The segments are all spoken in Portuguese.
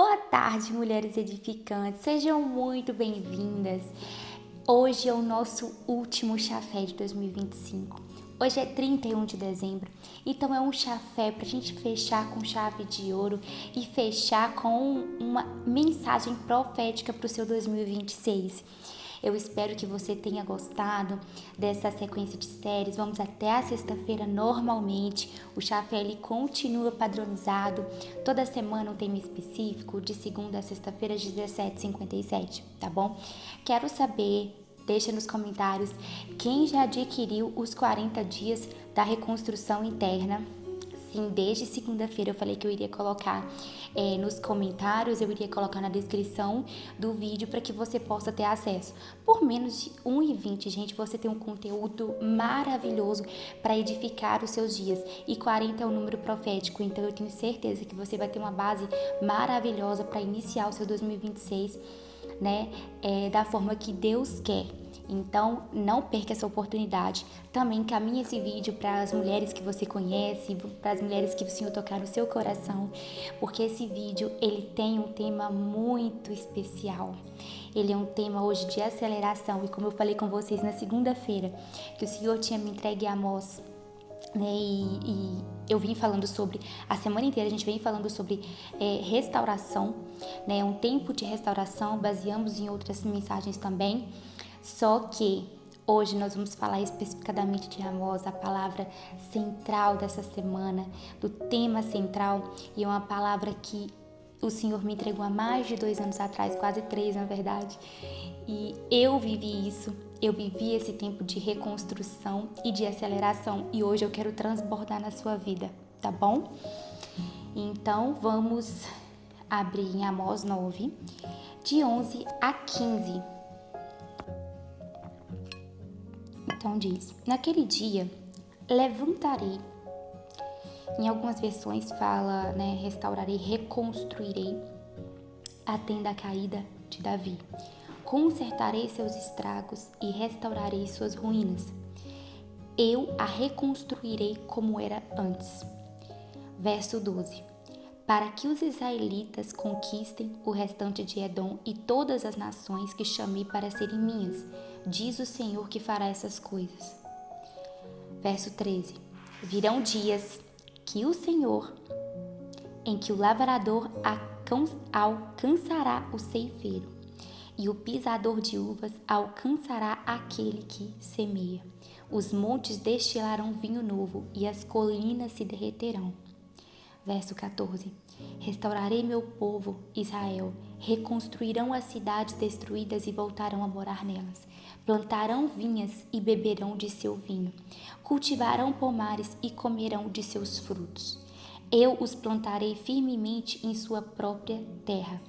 Boa tarde, mulheres edificantes, sejam muito bem-vindas. Hoje é o nosso último chafé de 2025. Hoje é 31 de dezembro, então é um chafé para a gente fechar com chave de ouro e fechar com uma mensagem profética para o seu 2026. Eu espero que você tenha gostado dessa sequência de séries. Vamos até a sexta-feira normalmente. O chafé ele continua padronizado. Toda semana um tema específico, de segunda a sexta-feira às 17h57, tá bom? Quero saber, deixa nos comentários, quem já adquiriu os 40 dias da reconstrução interna. Sim, desde segunda-feira eu falei que eu iria colocar nos comentários, eu iria colocar na descrição do vídeo para que você possa ter acesso. Por menos de R$1,20, gente, você tem um conteúdo maravilhoso para edificar os seus dias. E 40 é um número profético, então eu tenho certeza que você vai ter uma base maravilhosa para iniciar o seu 2026, né, da forma que Deus quer. Então, não perca essa oportunidade. Também encaminhe esse vídeo para as mulheres que você conhece, para as mulheres que o Senhor tocar no seu coração, porque esse vídeo, ele tem um tema muito especial. Ele é um tema hoje de aceleração, e como eu falei com vocês na segunda-feira, que o Senhor tinha me entregue a Amós, né, e eu vim falando sobre, a semana inteira a gente vem falando sobre restauração, né, um tempo de restauração, baseamos em outras mensagens também. Só que hoje nós vamos falar especificadamente de Amós, a palavra central dessa semana, do tema central, e é uma palavra que o Senhor me entregou há mais de 2 anos atrás, quase 3 na verdade, e eu vivi isso, eu vivi esse tempo de reconstrução e de aceleração, e hoje eu quero transbordar na sua vida, tá bom? Então vamos abrir em Amós 9, de 11 a 15. Então diz: naquele dia levantarei. Em algumas versões fala, né, restaurarei, reconstruirei a tenda caída de Davi. Consertarei seus estragos e restaurarei suas ruínas. Eu a reconstruirei como era antes. Verso 12. Para que os israelitas conquistem o restante de Edom e todas as nações que chamei para serem minhas, diz o Senhor que fará essas coisas. Verso 13. Virão dias que o Senhor, em que o lavrador alcançará o ceifeiro, e o pisador de uvas alcançará aquele que semeia. Os montes destilarão vinho novo e as colinas se derreterão. Verso 14. Restaurarei meu povo, Israel. Reconstruirão as cidades destruídas e voltarão a morar nelas. Plantarão vinhas e beberão de seu vinho. Cultivarão pomares e comerão de seus frutos. Eu os plantarei firmemente em sua própria terra,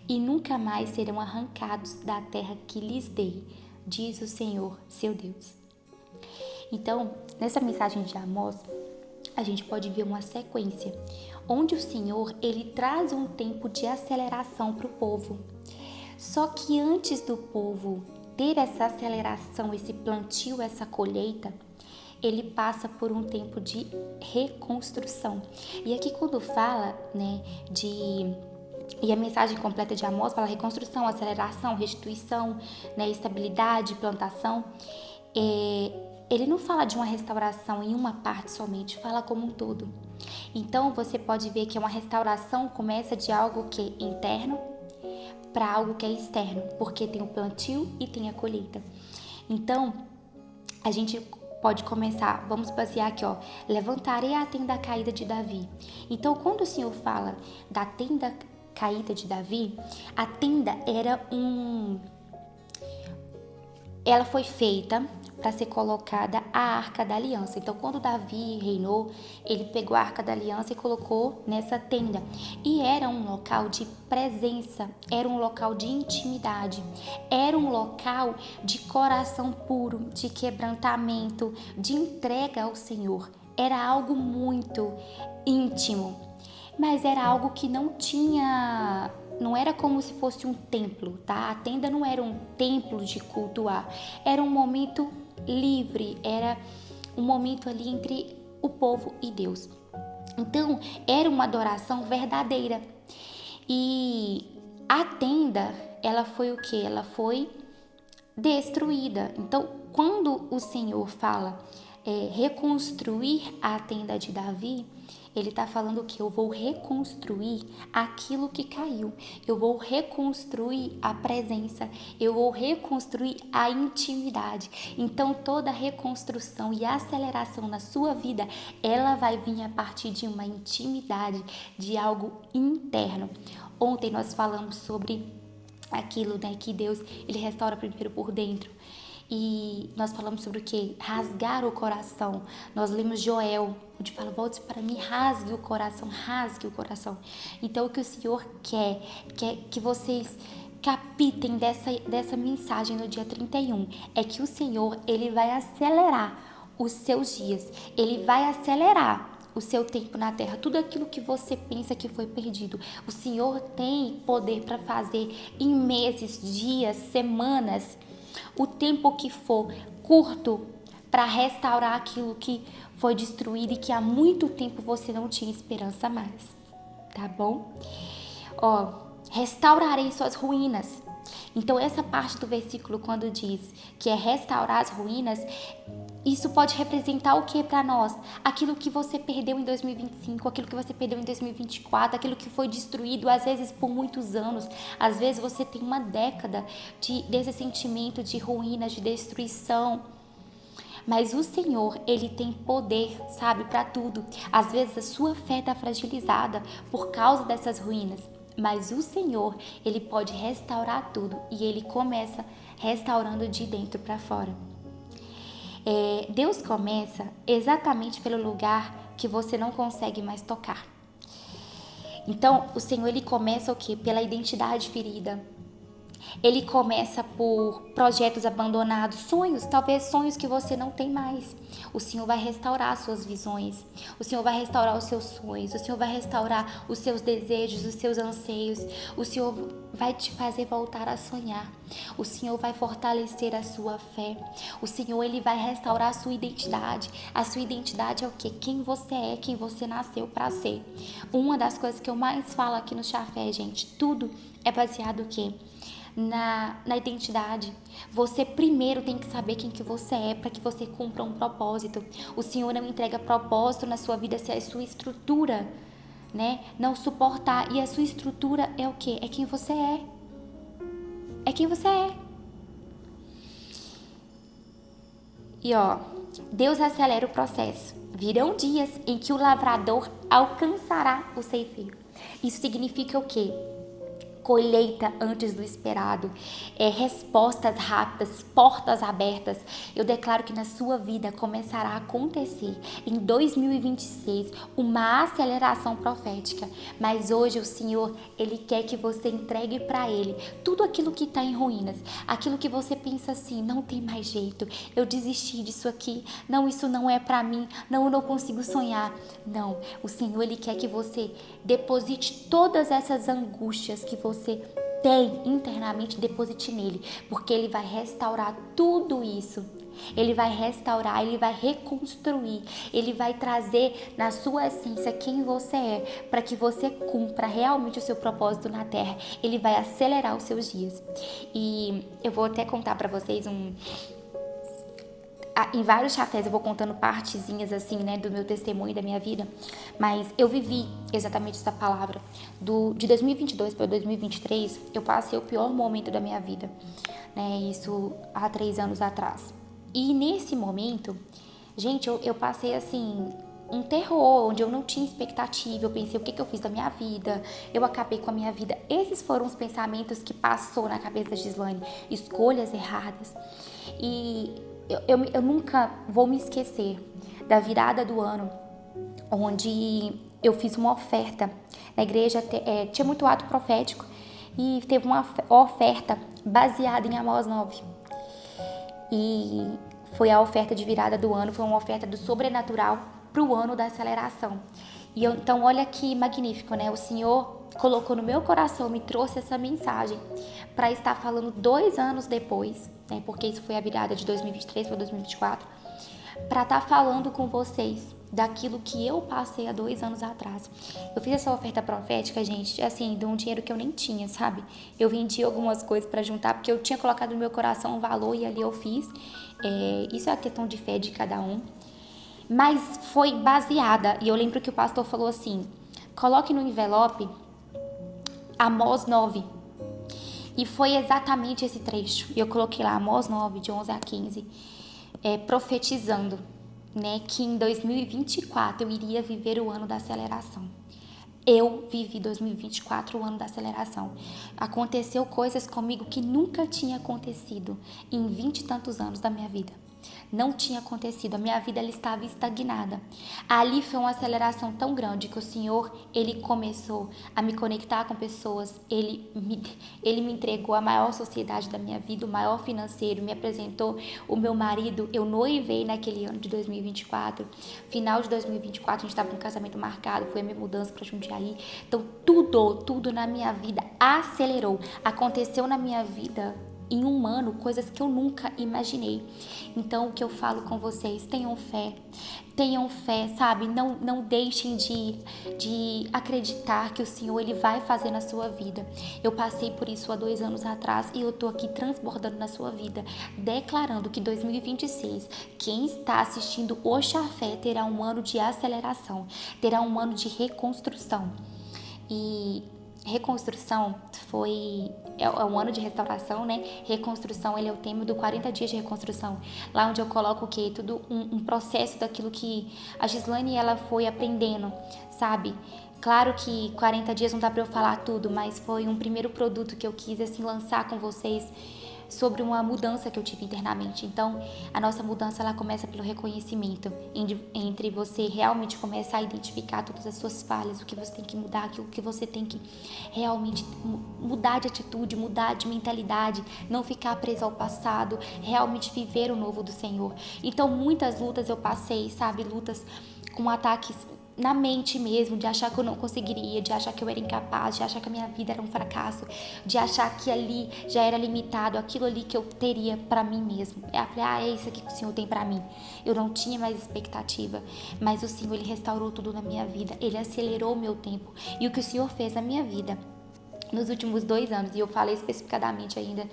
e nunca mais serão arrancados da terra que lhes dei, diz o Senhor, seu Deus. Então, nessa mensagem de Amós, a gente pode ver uma sequência, onde o Senhor, ele traz um tempo de aceleração para o povo. Só que antes do povo ter essa aceleração, esse plantio, essa colheita, ele passa por um tempo de reconstrução. E aqui quando fala, né, e a mensagem completa de Amós fala reconstrução, aceleração, restituição, né, estabilidade, plantação, ele não fala de uma restauração em uma parte somente, fala como um todo. Então você pode ver que uma restauração começa de algo que é interno para algo que é externo, porque tem o plantio e tem a colheita. Então a gente pode começar, vamos basear aqui, ó, levantarei a tenda caída de Davi. Então quando o Senhor fala da tenda caída de Davi, a tenda ela foi feita para ser colocada a Arca da Aliança. Então, quando Davi reinou, ele pegou a Arca da Aliança e colocou nessa tenda. E era um local de presença, era um local de intimidade, era um local de coração puro, de quebrantamento, de entrega ao Senhor. Era algo muito íntimo, mas era algo que não era como se fosse um templo, tá? A tenda não era um templo de cultuar, era um momento livre, era um momento ali entre o povo e Deus. Então, era uma adoração verdadeira. E a tenda, ela foi o quê? Ela foi destruída. Então, quando o Senhor fala reconstruir a tenda de Davi, ele está falando que eu vou reconstruir aquilo que caiu, eu vou reconstruir a presença, eu vou reconstruir a intimidade. Então toda reconstrução e aceleração na sua vida, ela vai vir a partir de uma intimidade, de algo interno. Ontem nós falamos sobre aquilo, né, que Deus, ele restaura primeiro por dentro. E nós falamos sobre o que? Rasgar o coração. Nós lemos Joel, onde fala, volte para mim, rasgue o coração, rasgue o coração. Então o que o Senhor quer que vocês capitem dessa mensagem no dia 31, é que o Senhor, ele vai acelerar os seus dias, ele vai acelerar o seu tempo na terra, tudo aquilo que você pensa que foi perdido. O Senhor tem poder para fazer em meses, dias, semanas, o tempo que for curto, para restaurar aquilo que foi destruído e que há muito tempo você não tinha esperança mais, tá bom? Restaurarei suas ruínas. Então essa parte do versículo, quando diz que é restaurar as ruínas, isso pode representar o que para nós? Aquilo que você perdeu em 2025, aquilo que você perdeu em 2024, aquilo que foi destruído às vezes por muitos anos. Às vezes você tem uma década desse sentimento de ruína, de destruição. Mas o Senhor, ele tem poder, sabe, para tudo. Às vezes a sua fé está fragilizada por causa dessas ruínas. Mas o Senhor, ele pode restaurar tudo e ele começa restaurando de dentro para fora. Deus começa exatamente pelo lugar que você não consegue mais tocar. Então, o Senhor, ele começa o quê? Pela identidade ferida. Ele começa por projetos abandonados, sonhos, talvez sonhos que você não tem mais. O Senhor vai restaurar as suas visões, o Senhor vai restaurar os seus sonhos, o Senhor vai restaurar os seus desejos, os seus anseios. O Senhor vai te fazer voltar a sonhar. O Senhor vai fortalecer a sua fé. O Senhor, ele vai restaurar a sua identidade. A sua identidade é o quê? Quem você é, quem você nasceu para ser. Uma das coisas que eu mais falo aqui no Chafé, gente, tudo é baseado o quê? Na identidade. Você primeiro tem que saber quem que você é para que você cumpra um propósito. O Senhor não entrega propósito na sua vida se a sua estrutura, né, não suportar. E a sua estrutura é o quê? É quem você é. É quem você é. E Deus acelera o processo. Virão dias em que o lavrador alcançará o ceifeiro. Isso significa o quê? Colheita antes do esperado, respostas rápidas, portas abertas. Eu declaro que na sua vida começará a acontecer em 2026 uma aceleração profética. Mas hoje o Senhor, ele quer que você entregue para ele tudo aquilo que está em ruínas, aquilo que você pensa assim, não tem mais jeito, eu desisti disso aqui, não, isso não é para mim, não, eu não consigo sonhar. Não, o Senhor, ele quer que você deposite todas essas angústias que você tem internamente, deposite nele, porque ele vai restaurar tudo isso. Ele vai restaurar, ele vai reconstruir, ele vai trazer na sua essência quem você é, para que você cumpra realmente o seu propósito na terra. Ele vai acelerar os seus dias. E eu vou até contar para vocês em vários chafés eu vou contando partezinhas assim, né, do meu testemunho, da minha vida, mas eu vivi exatamente essa palavra. De 2022 para 2023, eu passei o pior momento da minha vida, né, isso há 3 anos atrás. E nesse momento, gente, eu passei assim, um terror, onde eu não tinha expectativa, eu pensei, o que eu fiz da minha vida? Eu acabei com a minha vida. Esses foram os pensamentos que passou na cabeça da Gislaine, escolhas erradas. E eu nunca vou me esquecer da virada do ano, onde eu fiz uma oferta. Na igreja tinha muito ato profético e teve uma oferta baseada em Amós 9. E foi a oferta de virada do ano, foi uma oferta do sobrenatural para o ano da aceleração. E então, olha que magnífico, né? O Senhor colocou no meu coração, me trouxe essa mensagem para estar falando 2 anos depois, né? Porque isso foi a virada de 2023 para 2024, para estar falando com vocês daquilo que eu passei há 2 anos atrás. Eu fiz essa oferta profética, gente, assim, de um dinheiro que eu nem tinha, sabe? Eu vendi algumas coisas para juntar, porque eu tinha colocado no meu coração um valor e ali eu fiz. Isso é a questão de fé de cada um. Mas foi baseada, e eu lembro que o pastor falou assim, coloque no envelope Amós 9. E foi exatamente esse trecho. E eu coloquei lá Amós 9, de 11 a 15, profetizando, né, que em 2024 eu iria viver o ano da aceleração. Eu vivi 2024, o ano da aceleração. Aconteceu coisas comigo que nunca tinha acontecido em 20 e tantos anos da minha vida. Não tinha acontecido, a minha vida ela estava estagnada. Ali foi uma aceleração tão grande que o Senhor, Ele começou a me conectar com pessoas, Ele me entregou a maior sociedade da minha vida, o maior financeiro, me apresentou o meu marido. Eu noivei naquele ano de 2024, final de 2024, a gente estava com um casamento marcado, foi a minha mudança para Jundiaí. Então tudo na minha vida acelerou, aconteceu na minha vida em um ano, coisas que eu nunca imaginei. Então, o que eu falo com vocês, tenham fé, sabe? Não deixem de acreditar que o Senhor, Ele vai fazer na sua vida. Eu passei por isso há 2 anos atrás e eu tô aqui transbordando na sua vida, declarando que 2026, quem está assistindo o Chafé terá um ano de aceleração, terá um ano de reconstrução. E reconstrução é um ano de restauração, né? Reconstrução, ele é o tema do 40 dias de reconstrução. Lá onde eu coloco o quê? Tudo um processo daquilo que a Gislane ela foi aprendendo, sabe? Claro que 40 dias não dá pra eu falar tudo, mas foi um primeiro produto que eu quis assim lançar com vocês sobre uma mudança que eu tive internamente. Então, a nossa mudança ela começa pelo reconhecimento, entre você realmente começar a identificar todas as suas falhas, o que você tem que mudar, aquilo que você tem que realmente mudar de atitude, mudar de mentalidade, não ficar preso ao passado, realmente viver o novo do Senhor. Então, muitas lutas eu passei, sabe? Lutas com ataques na mente mesmo, de achar que eu não conseguiria, de achar que eu era incapaz, de achar que a minha vida era um fracasso, de achar que ali já era limitado, aquilo ali que eu teria pra mim mesmo. Eu falei, é isso aqui que o Senhor tem pra mim. Eu não tinha mais expectativa, mas o Senhor, Ele restaurou tudo na minha vida, Ele acelerou o meu tempo. E o que o Senhor fez na minha vida nos últimos 2 anos, e eu falei especificadamente ainda,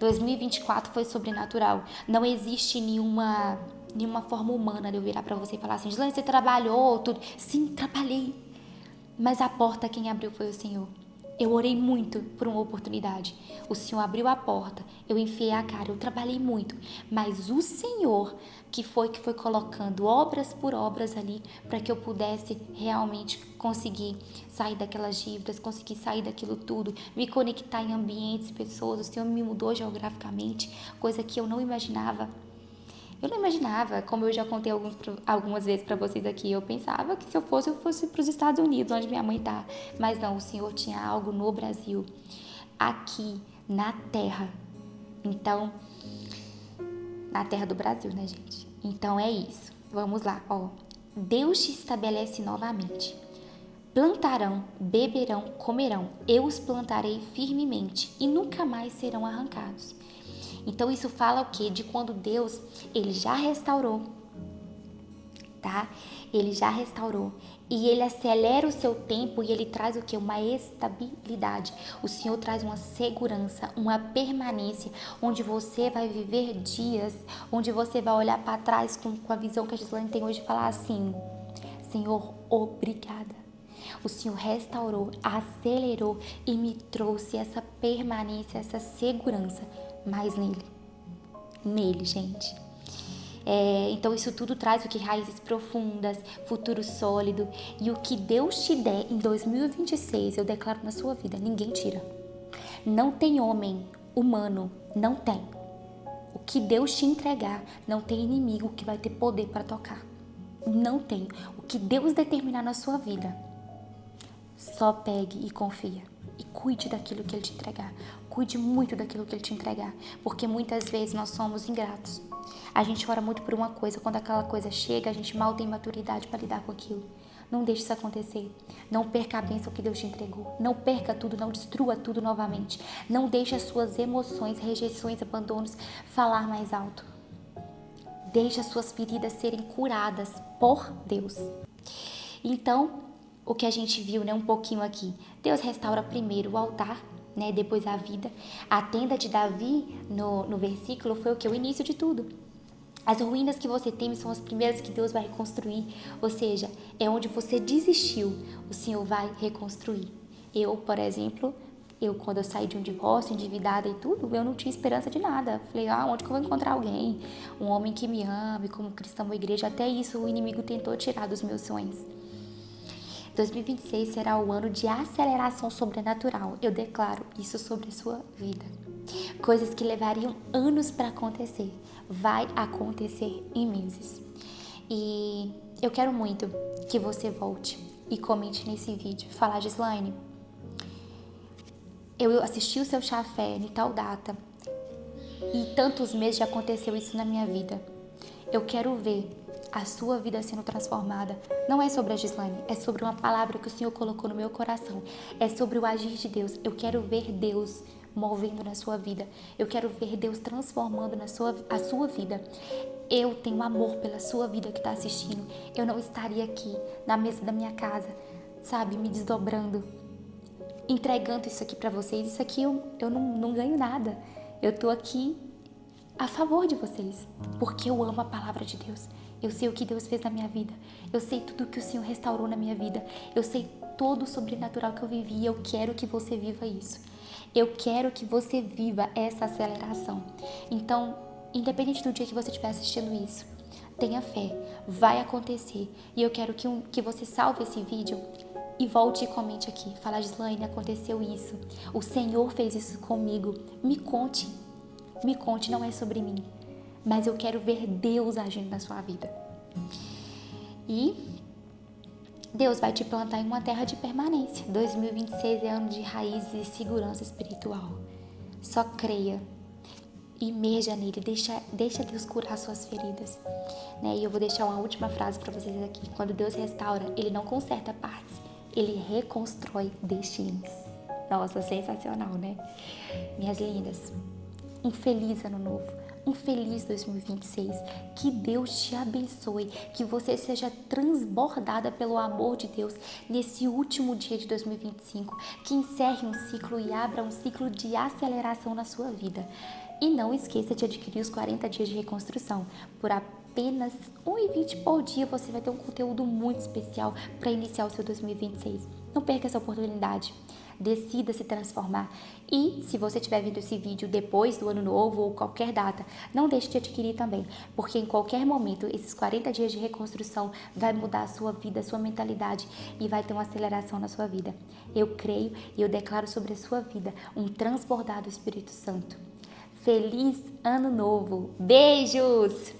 2024 foi sobrenatural. Não existe nenhuma forma humana de eu virar pra você e falar assim, Gislane, você trabalhou, tudo. Sim, trabalhei. Mas a porta quem abriu foi o Senhor. Eu orei muito por uma oportunidade. O Senhor abriu a porta, eu enfiei a cara, eu trabalhei muito. Mas o Senhor que foi colocando obras por obras ali para que eu pudesse realmente conseguir sair daquelas dívidas, conseguir sair daquilo tudo, me conectar em ambientes, pessoas. O Senhor me mudou geograficamente, coisa que eu não imaginava. Eu não imaginava, como eu já contei algumas vezes para vocês aqui, eu pensava que se eu fosse para os Estados Unidos, onde minha mãe tá. Mas não, o Senhor tinha algo no Brasil, aqui, na terra. Então, na terra do Brasil, né, gente? Então é isso. Vamos lá, ó. Deus te estabelece novamente. Plantarão, beberão, comerão. Eu os plantarei firmemente e nunca mais serão arrancados. Então isso fala o quê? De quando Deus, Ele já restaurou, tá? Ele já restaurou. E Ele acelera o seu tempo e Ele traz o quê? Uma estabilidade. O Senhor traz uma segurança, uma permanência, onde você vai viver dias, onde você vai olhar para trás com a visão que a Gislane tem hoje e falar assim, Senhor, obrigada. O Senhor restaurou, acelerou e me trouxe essa permanência, essa segurança. Mas nele, gente. Então isso tudo traz o que? Raízes profundas, futuro sólido. E o que Deus te der em 2026, eu declaro na sua vida, ninguém tira. Não tem homem humano, não tem. O que Deus te entregar, não tem inimigo que vai ter poder para tocar. Não tem. O que Deus determinar na sua vida, só pegue e confia. E cuide daquilo que Ele te entregar. Cuide muito daquilo que Ele te entregar. Porque muitas vezes nós somos ingratos. A gente ora muito por uma coisa. Quando aquela coisa chega, a gente mal tem maturidade para lidar com aquilo. Não deixe isso acontecer. Não perca a bênção que Deus te entregou. Não perca tudo, não destrua tudo novamente. Não deixe as suas emoções, rejeições, abandonos falar mais alto. Deixe as suas feridas serem curadas por Deus. Então, o que a gente viu, né, um pouquinho aqui. Deus restaura primeiro o altar, né, depois a vida. A tenda de Davi, no versículo, foi o que? O início de tudo. As ruínas que você teme são as primeiras que Deus vai reconstruir. Ou seja, é onde você desistiu, o Senhor vai reconstruir. Eu, por exemplo, quando eu saí de um divórcio, endividada e tudo, eu não tinha esperança de nada. Falei, onde que eu vou encontrar alguém? Um homem que me ame, como cristão ou igreja. Até isso o inimigo tentou tirar dos meus sonhos. 2026 será o ano de aceleração sobrenatural. Eu declaro isso sobre a sua vida. Coisas que levariam anos para acontecer, vai acontecer em meses. E eu quero muito que você volte e comente nesse vídeo. Falar, Gislaine, eu assisti o seu chafé em tal data e tantos meses já aconteceu isso na minha vida. Eu quero ver a sua vida sendo transformada. Não é sobre a Gislaine, é sobre uma palavra que o Senhor colocou no meu coração. É sobre o agir de Deus. Eu quero ver Deus movendo na sua vida. Eu quero ver Deus transformando a sua vida. Eu tenho amor pela sua vida que está assistindo. Eu não estaria aqui na mesa da minha casa, sabe, me desdobrando, entregando isso aqui para vocês. Isso aqui eu não ganho nada. Eu tô aqui a favor de vocês, porque eu amo a palavra de Deus. Eu sei o que Deus fez na minha vida. Eu sei tudo que o Senhor restaurou na minha vida. Eu sei todo o sobrenatural que eu vivi e eu quero que você viva isso. Eu quero que você viva essa aceleração. Então, independente do dia que você estiver assistindo isso, tenha fé, vai acontecer. E eu quero que você salve esse vídeo e volte e comente aqui. Fala, Gislaine, aconteceu isso. O Senhor fez isso comigo. Me conte, não é sobre mim. Mas eu quero ver Deus agindo na sua vida. E Deus vai te plantar em uma terra de permanência. 2026 é ano de raízes e segurança espiritual. Só creia. Imerja nele. Deixa Deus curar suas feridas. Né? E eu vou deixar uma última frase para vocês aqui. Quando Deus restaura, Ele não conserta partes. Ele reconstrói destinos. Nossa, sensacional, né? Minhas lindas, um feliz ano novo. Um feliz 2026, que Deus te abençoe, que você seja transbordada pelo amor de Deus nesse último dia de 2025, que encerre um ciclo e abra um ciclo de aceleração na sua vida. E não esqueça de adquirir os 40 dias de reconstrução. Por apenas R$1,20 por dia você vai ter um conteúdo muito especial para iniciar o seu 2026. Não perca essa oportunidade. Decida se transformar. E se você estiver vendo esse vídeo depois do ano novo ou qualquer data, não deixe de adquirir também, porque em qualquer momento esses 40 dias de reconstrução vai mudar a sua vida, a sua mentalidade e vai ter uma aceleração na sua vida. Eu creio e eu declaro sobre a sua vida um transbordar do Espírito Santo. Feliz Ano Novo! Beijos!